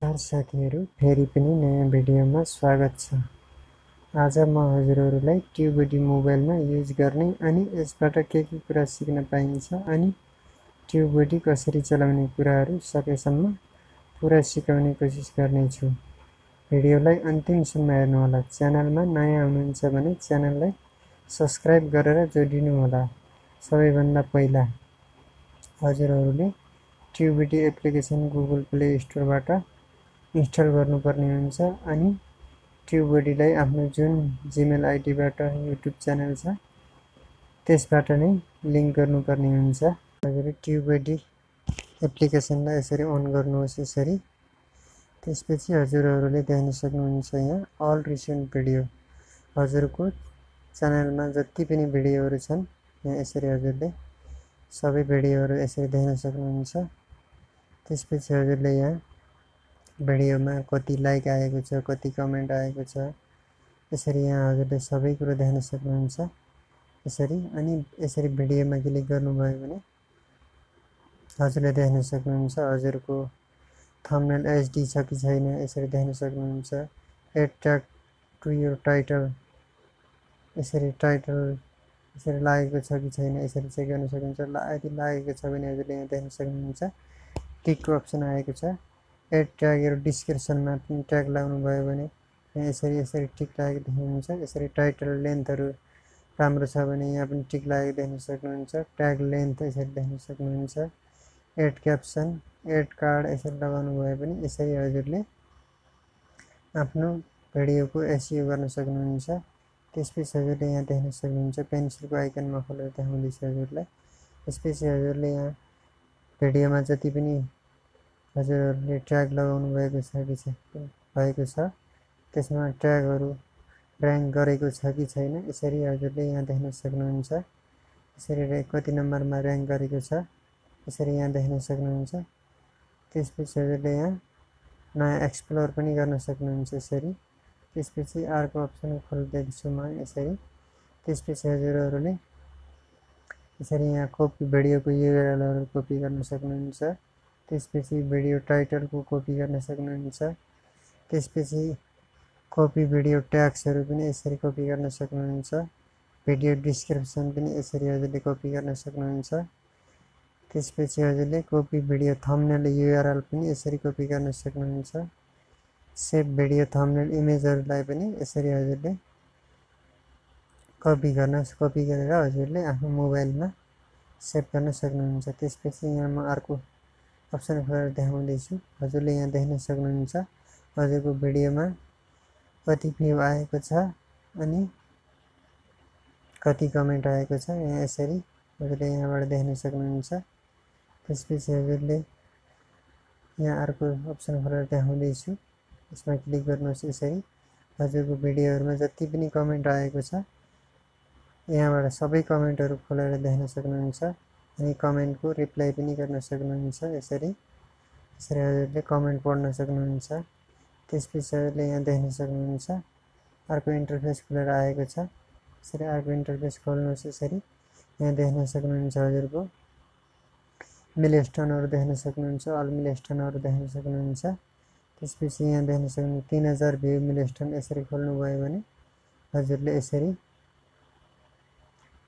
नमस्कार साथीहरु, फेरि पनि नयाँ भिडियोमा स्वागत छ। आज म हजुरहरुलाई ट्युबडी मोबाइलमा युज गर्ने अनि यसबाट के कुरा सिक्न पाइन्छ अनि ट्युबडी कसरी चलाउने कुराहरु सकेसम्म पुरा सिकाउने कोसिस गर्नेछु। भिडियोलाई अन्तिमसम्म हेर्नुहोला। च्यानलमा नयाँ हुनुहुन्छ भने च्यानललाई सब्स्क्राइब गरेर जोडिनु होला। सबैभन्दा पहिला हजुरहरुले ट्युबडी एप्लिकेसन गुगल प्ले स्टोरबाट इन्स्टल गर्नुपर्ने हुन्छ अनि ट्युबडीलाई आफ्नो जुन जीमेल आइडीबाट युट्युब च्यानल छ त्यसबाट नै लिंक गर्नुपर्ने हुन्छ। हजुरले ट्युबडी एप्लिकेसनलाई यसरी अन गर्नुहोस्। यसरी त्यसपछि हजुरहरुले देख्न सक्नुहुन्छ यहाँ अल रिसेन्ट भिडियो। हजुरको च्यानलमा जति पनि भिडियोहरु छन् यहाँ यसरी हजुरले सबै भिडियोहरु यसरी देख्न सक्नुहुन्छ। त्यसपछि हजुरले यहाँ भिडियोमा कति लाइक आएको छ, कति कमेन्ट आएको छ, यसरी यहाँ हजुरले सबै कुरा देख्न सक्नुहुन्छ। यसरी अनि यसरी भिडियोमा क्लिक गर्नुभयो भने हजुरले देख्न सक्नुहुन्छ हजुरको थम्बनेल एचडी छ कि छैन यसरी देख्न सक्नुहुन्छ। Add tag to your title, यसरी टाइटल यसरी लागेको छ कि छैन यसरी चेक गर्न सक्नुहुन्छ। यदि लागेको छ भने हजुरले यहाँ देख्न सक्नुहुन्छ टिकको अप्सन आएको छ। एड ट्यागहरु डिस्क्रिप्सनमा पनि ट्याग लाउनु भयो भने यसरी टिक लागेको देख्नुहुन्छ। यसरी टाइटल लेन्थहरु राम्रो छ भने यहाँ पनि टिक लागेको देख्न सक्नुहुन्छ। ट्याग लेन्थ यसरी देख्न सक्नुहुन्छ। एड क्याप्सन, एड कार्ड यसरी लगाउनु भयो भने यसरी हजुरले आफ्नो भिडियोको एसइओ गर्न सक्नुहुन्छ। त्यसपछि हजुरले यहाँ देख्न सक्नुहुन्छ पेन्सिलको आइकनमा खोलेर देखाउँदैछ हजुरलाई। त्यसपछि हजुरले यहाँ भिडियोमा जति पनि हजुरहरुले ट्याग लगाउनु भएको छ त्यसमा ट्यागहरु र्याङ्क गरेको छ कि छैन यसरी हजुरले यहाँ देख्न सक्नुहुन्छ। यसरी कति नम्बरमा र्याङ्क गरेको छ यसरी यहाँ देख्न सक्नुहुन्छ। त्यसपछि हजुरले यहाँ नयाँ एक्सप्लोर पनि गर्न सक्नुहुन्छ यसरी। त्यसपछि अर्को अप्सन खोल्दैछु म यसरी। त्यसपछि हजुरहरुले यसरी यहाँ कपी भिडियोको युआरएलहरु कपी गर्न सक्नुहुन्छ। त्यसपछि भिडियो टाइटलको कपी गर्न सक्नुहुन्छ। त्यसपछि कपी भिडियो ट्याग्सहरु पनि यसरी कपी गर्न सक्नुहुन्छ। भिडियो डिस्क्रिप्सन पनि यसरी हजुरले कपी गर्न सक्नुहुन्छ। त्यसपछि हजुरले कपी भिडियो थम्बनेल युआरएल पनि यसरी कपी गर्न सक्नुहुन्छ। सेभ भिडियो थम्बनेल इमेजहरुलाई पनि यसरी हजुरले कपी गरेर हजुरले आफ्नो मोबाइलमा सेभ गर्न सक्नुहुन्छ। त्यसपछि यहाँ म अर्को अप्सन खोलेर देखाउँदैछु। हजुरले यहाँ देख्न सक्नुहुन्छ हजुरको भिडियोमा कति भ्यू आएको छ अनि कति कमेन्ट आएको छ यहाँ यसरी हजुरले यहाँबाट देख्न सक्नुहुन्छ। त्यसपछि हजुरले यहाँ अर्को अप्सन खोलेर देखाउँदैछु। यसमा क्लिक गर्नुहोस्। यसरी हजुरको भिडियोहरुमा जति पनि कमेन्ट आएको छ यहाँबाट सबै कमेन्टहरु खोलेर देख्न सक्नुहुन्छ अनि कमेन्टको रिप्लाई पनि गर्न सक्नुहुन्छ। यसरी हजुरले कमेन्ट पढ्न सक्नुहुन्छ। त्यसपछि हजुरले यहाँ देख्न सक्नुहुन्छ अर्को इन्टरफेस खुलेर आएको छ। यसरी अर्को इन्टरफेस खोल्नुहोस्। यसरी यहाँ देख्न सक्नुहुन्छ हजुरको मिलस्टोनहरु देख्न सक्नुहुन्छ। अल मिलस्टोनहरु देख्न सक्नुहुन्छ। त्यसपछि यहाँ देख्न सक्नुहुन्छ 3000 भ्यू मिलस्टोन यसरी खोल्नु भयो भने हजुरले यसरी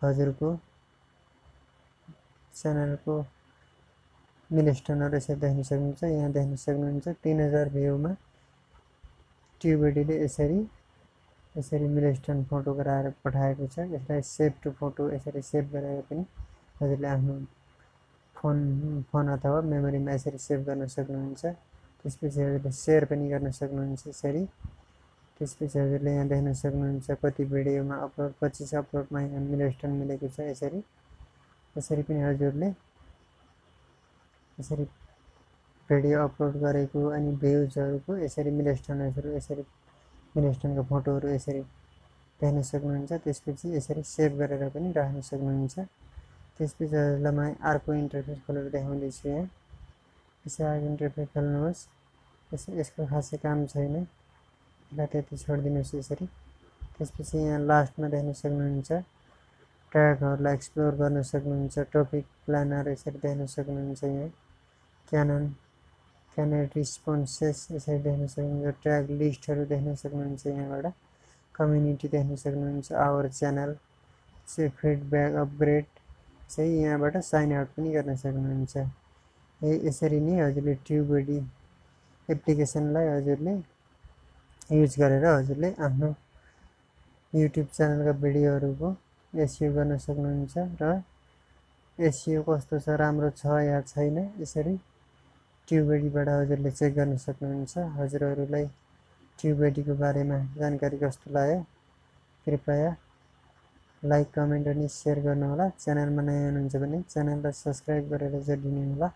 हजुरको च्यानलको मिलस्टोनहरु यसरी देख्न सक्नुहुन्छ। यहाँ देख्न सक्नुहुन्छ 3000 भ्यूमा ट्युबडीले यसरी मिलस्टोन फोटो गराएर पठाएको छ। यसलाई सेभ टु फोटो यसरी सेभ गरेर पनि हजुरले आफ्नो फोन अथवा मेमोरीमा यसरी सेभ गर्न सक्नुहुन्छ। त्यसपछि हजुरले शेयर पनि गर्न सक्नुहुन्छ यसरी। त्यसपछि हजुरले यहाँ देख्न सक्नुहुन्छ कति भिडियोमा अपलोड 25 अपलोडमा यहाँ मिलस्टोन मिलेको छ। यसरी पनि हजुरले यसरी भिडियो अपलोड गरेको अनि भ्युजहरुको यसरी मिलस्टोनको फोटोहरु यसरी देख्न सक्नुहुन्छ। त्यसपछि यसरी सेभ गरेर पनि राख्न सक्नुहुन्छ। त्यसपछि हजुरलाई म अर्को इन्टरफेस खोलेर देखाउँदैछु। यहाँ यसरी अर्को इन्टरफेस खोल्नुहोस्। यसको खासै काम छैन, यसलाई त्यति छोडिदिनुहोस् यसरी। त्यसपछि यहाँ लास्टमा देख्न सक्नुहुन्छ ट्यागहरुलाई एक्सप्लोर गर्न सक्नुहुन्छ। टपिक प्लानर यसरी देख्न सक्नुहुन्छ। यहाँ क्यानन क्यान्डिडेट रिस्पोन्सेस यसरी देख्न सक्नुहुन्छ। ट्याग लिस्टहरू देख्न सक्नुहुन्छ। यहाँबाट कम्युनिटी देख्न सक्नुहुन्छ। आवर च्यानल चाहिँ फिडब्याक अपग्रेड चाहिँ यहाँबाट साइन आउट पनि गर्न सक्नुहुन्छ। यसरी नै हजुरले ट्युबडी एप्लिकेसनलाई हजुरले युज गरेर हजुरले आफ्नो युट्युब च्यानलका भिडियोहरूको एसइओ गर्न सक्नुहुन्छ। र एसइओ कस्तो छ, राम्रो छ या छैन, यसरी ट्युबडीबाट हजुरले चेक गर्न सक्नुहुन्छ। हजुरहरूलाई ट्युबडीको बारेमा जानकारी कस्तो लाग्यो कृपया लाइक, कमेन्ट अनि सेयर गर्नुहोला। च्यानलमा नयाँ हुनुहुन्छ भने च्यानललाई सब्सक्राइब गरेर जोडिनु होला।